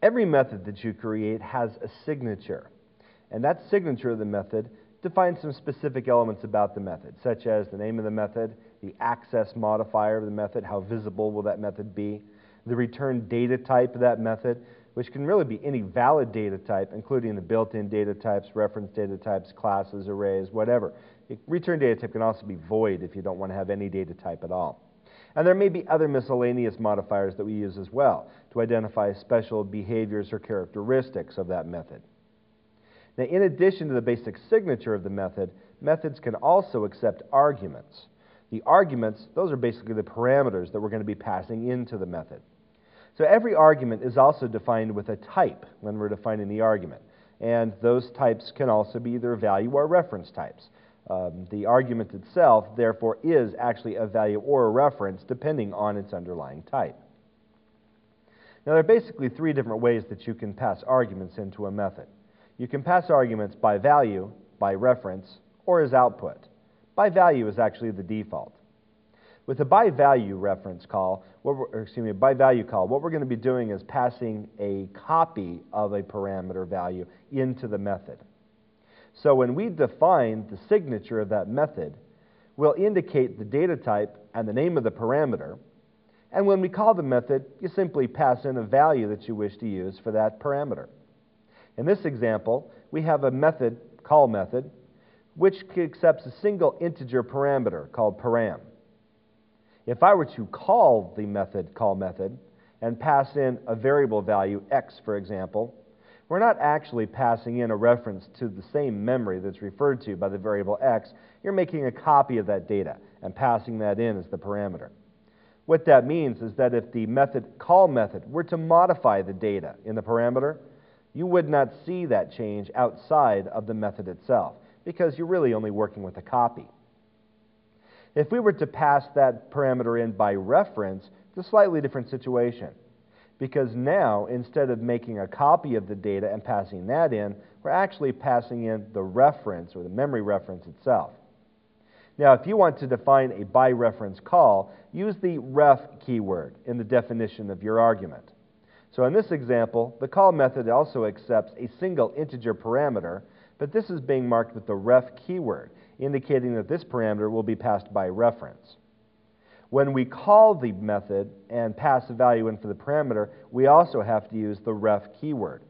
Every method that you create has a signature, and that signature of the method defines some specific elements about the method, such as the name of the method, the access modifier of the method, how visible will that method be, the return data type of that method, which can really be any valid data type, including the built-in data types, reference data types, classes, arrays, whatever. Return data type can also be void if you don't want to have any data type at all. And there may be other miscellaneous modifiers that we use as well to identify special behaviors or characteristics of that method. Now, in addition to the basic signature of the method, methods can also accept arguments. The arguments, those are basically the parameters that we're going to be passing into the method. So every argument is also defined with a type when we're defining the argument. And those types can also be either value or reference types. The argument itself, therefore, is actually a value or a reference depending on its underlying type. Now, there are basically three different ways that you can pass arguments into a method. You can pass arguments by value, by reference, or as output. By value is actually the default. With a by value call, what we're going to be doing is passing a copy of a parameter value into the method. So when we define the signature of that method, we'll indicate the data type and the name of the parameter. And when we call the method, you simply pass in a value that you wish to use for that parameter. In this example, we have a method, call method, which accepts a single integer parameter called param. If I were to call the method, call method, and pass in a variable value, x, for example, we're not actually passing in a reference to the same memory that's referred to by the variable x. You're making a copy of that data and passing that in as the parameter. What that means is that if the method, call method, were to modify the data in the parameter, you would not see that change outside of the method itself, because you're really only working with a copy. If we were to pass that parameter in by reference, it's a slightly different situation, because now, instead of making a copy of the data and passing that in, we're actually passing in the reference, or the memory reference itself. Now, if you want to define a by reference call, use the ref keyword in the definition of your argument. So in this example, the call method also accepts a single integer parameter, but this is being marked with the ref keyword, indicating that this parameter will be passed by reference. When we call the method and pass a value in for the parameter, we also have to use the ref keyword.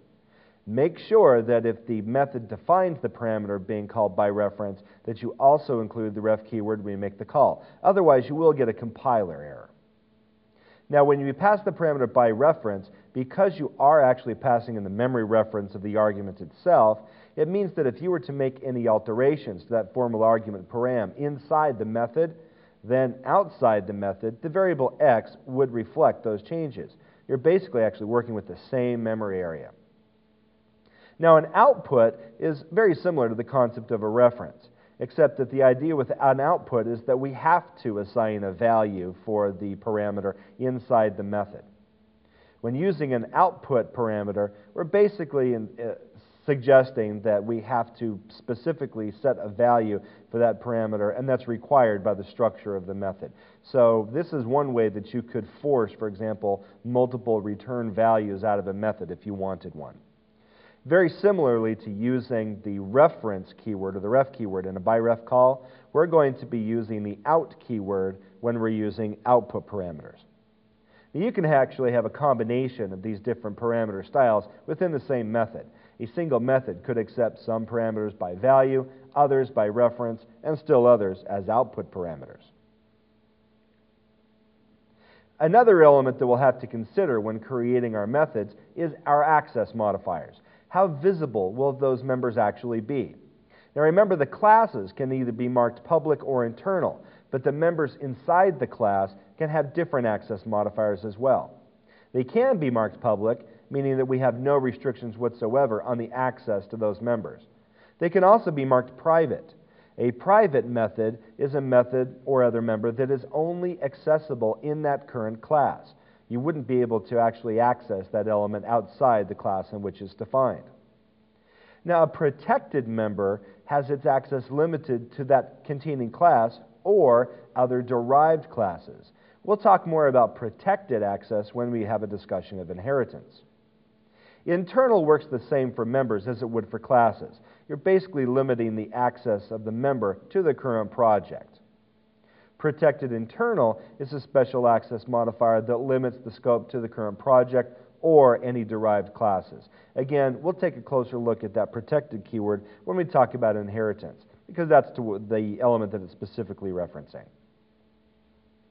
Make sure that if the method defines the parameter being called by reference, that you also include the ref keyword when you make the call. Otherwise, you will get a compiler error. Now, when you pass the parameter by reference, because you are actually passing in the memory reference of the argument itself, it means that if you were to make any alterations to that formal argument param inside the method, then outside the method, the variable x would reflect those changes. You're basically actually working with the same memory area. Now, an output is very similar to the concept of a reference, except that the idea with an output is that we have to assign a value for the parameter inside the method. When using an output parameter, we're basically suggesting that we have to specifically set a value for that parameter, and that's required by the structure of the method. So this is one way that you could force, for example, multiple return values out of a method if you wanted one. Very similarly to using the reference keyword or the ref keyword in a byref call, we're going to be using the out keyword when we're using output parameters. Now, you can actually have a combination of these different parameter styles within the same method. A single method could accept some parameters by value, others by reference, and still others as output parameters. Another element that we'll have to consider when creating our methods is our access modifiers. How visible will those members actually be? Now remember, the classes can either be marked public or internal, but the members inside the class can have different access modifiers as well. They can be marked public, meaning that we have no restrictions whatsoever on the access to those members. They can also be marked private. A private method is a method or other member that is only accessible in that current class. You wouldn't be able to actually access that element outside the class in which it's defined. Now, a protected member has its access limited to that containing class or other derived classes. We'll talk more about protected access when we have a discussion of inheritance. Internal works the same for members as it would for classes. You're basically limiting the access of the member to the current project. Protected internal is a special access modifier that limits the scope to the current project or any derived classes. Again, we'll take a closer look at that protected keyword when we talk about inheritance, because that's the element that it's specifically referencing.